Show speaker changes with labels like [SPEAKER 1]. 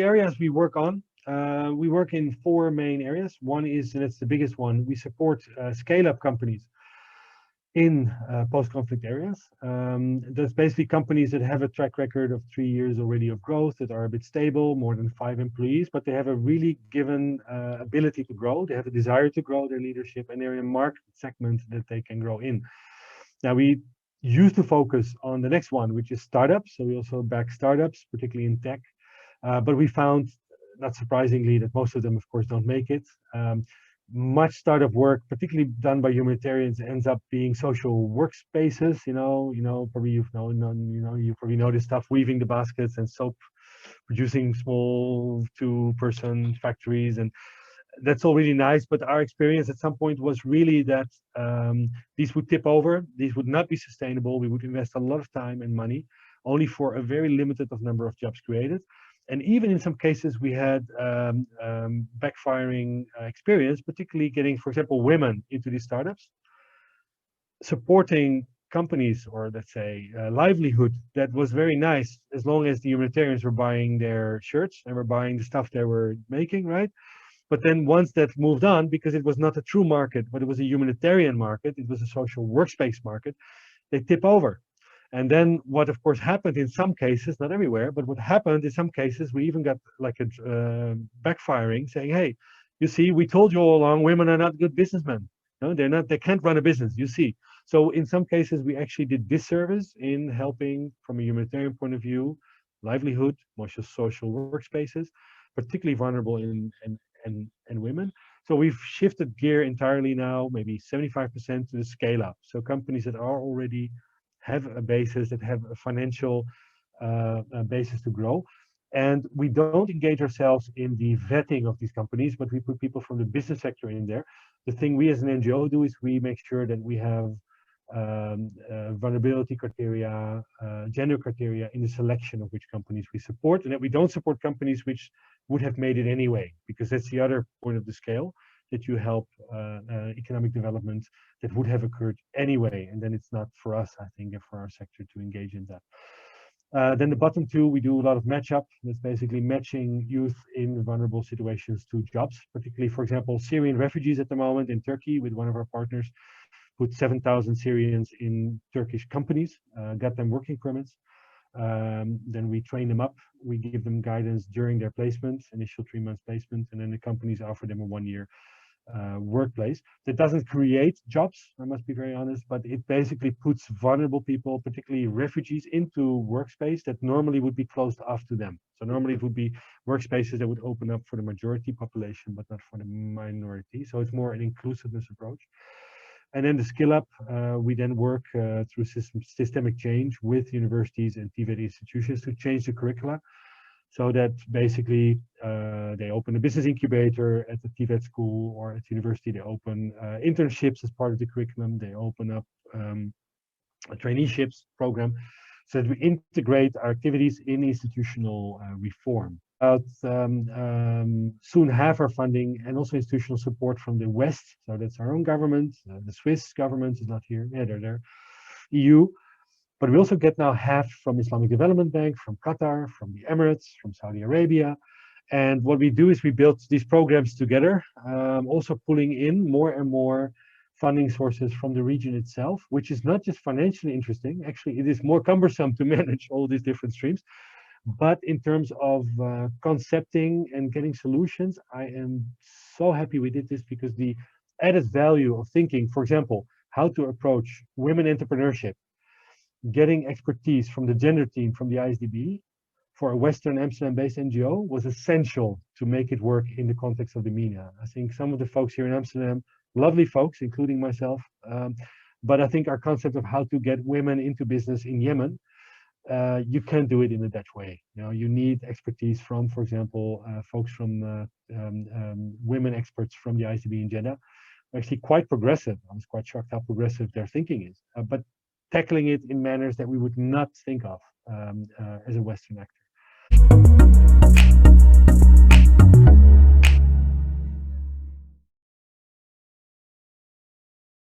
[SPEAKER 1] the areas we work on, we work in 4 main areas. One is, and it's the biggest one, we support scale-up companies in post-conflict areas. That's basically companies that have a track record of 3 years already of growth, that are a bit stable, more than 5 employees, but they have a really given ability to grow. They have a desire to grow their leadership, and they're in a market segment that they can grow in. Now, we used to focus on the next one, which is startups. So we also back startups, particularly in tech. But we found, not surprisingly, that most of them, of course, don't make it. Much startup work, particularly done by humanitarians, ends up being social workspaces. Probably you probably know this stuff: weaving the baskets and soap, producing small 2-person factories, and that's all really nice. But our experience at some point was really that these would tip over. These would not be sustainable. We would invest a lot of time and money only for a very limited of number of jobs created. And even in some cases, we had backfiring experience, particularly getting, for example, women into these startups, supporting companies, or let's say livelihood that was very nice, as long as the humanitarians were buying their shirts and were buying the stuff they were making, right? But then once that moved on, because it was not a true market, but it was a humanitarian market, it was a social workspace market, they tip over. And then what, of course, happened in some cases, not everywhere, but what happened in some cases, we even got like a backfiring, saying, hey, you see, we told you all along, women are not good businessmen. No, they're not, they can't run a business, you see. So in some cases, we actually did disservice in helping, from a humanitarian point of view, livelihood, most social workspaces, particularly vulnerable and women. So we've shifted gear entirely now, maybe 75% to the scale up. So companies that are already have a basis, that have a financial basis to grow. And we don't engage ourselves in the vetting of these companies, but we put people from the business sector in there. The thing we as an NGO do is we make sure that we have vulnerability criteria, gender criteria in the selection of which companies we support, and that we don't support companies which would have made it anyway, because that's the other point of the scale, that you help economic development that would have occurred anyway, and then it's not for us, I think, and for our sector to engage in that. Then the bottom 2, we do a lot of match up. That's basically matching youth in vulnerable situations to jobs, particularly, for example, Syrian refugees at the moment in Turkey, with one of our partners, put 7,000 Syrians in Turkish companies, got them working permits. Then we train them up. We give them guidance during their placement, initial 3-month placement, and then the companies offer them a 1-year workplace. That doesn't create jobs, I must be very honest, but it basically puts vulnerable people, particularly refugees, into workspace that normally would be closed off to them. So normally it would be workspaces that would open up for the majority population, but not for the minority. So it's more an inclusiveness approach. And then the skill up, we then work through systemic change with universities and TVET institutions to change the curricula, so that basically they open a business incubator at the TVET school, or at university they open internships as part of the curriculum. They open up a traineeships program, so that we integrate our activities in institutional reform. About soon half our funding and also institutional support from the West. So that's our own government. The Swiss government is not here. Yeah, they're there. EU. But we also get now half from Islamic Development Bank, from Qatar, from the Emirates, from Saudi Arabia. And what we do is we build these programs together, also pulling in more and more funding sources from the region itself, which is not just financially interesting. Actually, it is more cumbersome to manage all these different streams. But in terms of concepting and getting solutions, I am so happy we did this, because the added value of thinking, for example, how to approach women entrepreneurship, getting expertise from the gender team from the ISDB for a Western Amsterdam-based NGO was essential to make it work in the context of the MENA. I think some of the folks here in Amsterdam, lovely folks, including myself, but I think our concept of how to get women into business in Yemen, you can't do it in a Dutch way. You need expertise from, for example, folks from women experts from the ICB in Jeddah. Actually quite progressive. I was quite shocked how progressive their thinking is, but tackling it in manners that we would not think of as a Western actor.